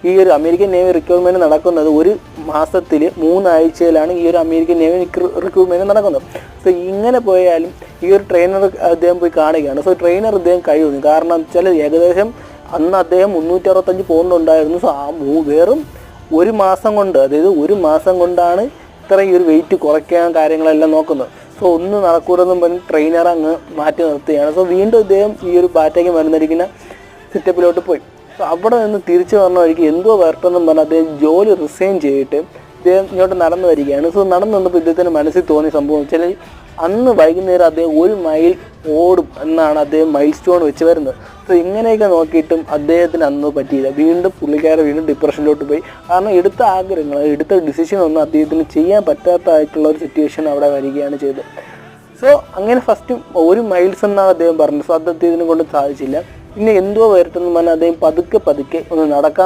ഈ ഒരു American navy recruitment നടക്കുന്നത് ഒരു മാസത്തിൽ 3 ആഴ്ചയിലാണ് ഈ ഒരു അമേരിക്കൻ നേവി റിക്രൂട്ട്മെൻറ്റ് നടക്കുന്നത്. സോ ഇങ്ങനെ പോയാലും ഈ ഒരു ട്രെയിനർ അദ്ദേഹം പോയി കാണുകയാണ്. സോ ട്രെയിനർ അദ്ദേഹം കഴിയുന്നു. കാരണം വെച്ചാൽ ഏകദേശം അന്ന് അദ്ദേഹം 365 പൗണ്ട് ഉണ്ടായിരുന്നു. സോ വെറും ഒരു മാസം കൊണ്ട്, അതായത് ഒരു മാസം കൊണ്ടാണ് ഇത്രയും ഈ ഒരു വെയിറ്റ് കുറയ്ക്കാൻ കാര്യങ്ങളെല്ലാം നോക്കുന്നത്. സോ ഒന്നും നടക്കൂടെന്നും പറഞ്ഞ് ട്രെയിനർ അങ്ങ് മാറ്റി നിർത്തുകയാണ്. സോ വീണ്ടും ഇദ്ദേഹം ഈ ഒരു ബാറ്റയ്ക്ക് മരുന്നിരിക്കുന്ന സെറ്റപ്പിലോട്ട് പോയി. സോ അവിടെ നിന്ന് തിരിച്ചു വന്ന വഴിക്ക് എന്തോ വരട്ടെന്നും പറഞ്ഞ് അദ്ദേഹം ജോലി റിസൈൻ ചെയ്തിട്ട് ഇദ്ദേഹം ഇങ്ങോട്ട് നടന്നു വരികയാണ്. സോ നടന്നു വന്നപ്പോൾ ഇദ്ദേഹത്തിൻ്റെ മനസ്സിൽ തോന്നിയ സംഭവം വെച്ചാൽ അന്ന് വൈകുന്നേരം അദ്ദേഹം 1 മൈൽ ഓടും എന്നാണ് അദ്ദേഹം മൈൽ സ്റ്റോൺ വെച്ച് വരുന്നത്. സോ ഇങ്ങനെയൊക്കെ നോക്കിയിട്ടും അദ്ദേഹത്തിന് അന്ന് പറ്റിയില്ല. വീണ്ടും പുള്ളിക്കാരെ വീണ്ടും ഡിപ്രഷനിലോട്ട് പോയി. കാരണം എടുത്ത ആഗ്രഹങ്ങൾ, എടുത്ത ഡിസിഷൻ ഒന്നും അദ്ദേഹത്തിന് ചെയ്യാൻ പറ്റാത്തതായിട്ടുള്ള ഒരു സിറ്റുവേഷൻ അവിടെ വരികയാണ് ചെയ്തത്. സോ അങ്ങനെ ഫസ്റ്റ് 1 മൈൽസ് എന്നാണ് അദ്ദേഹം പറഞ്ഞത്. സോ അത് അദ്ദേഹത്തിനെ കൊണ്ട് സാധിച്ചില്ല. പിന്നെ എന്തോ വരട്ടെന്ന് പറഞ്ഞാൽ അദ്ദേഹം പതുക്കെ ഒന്ന് നടക്കാൻ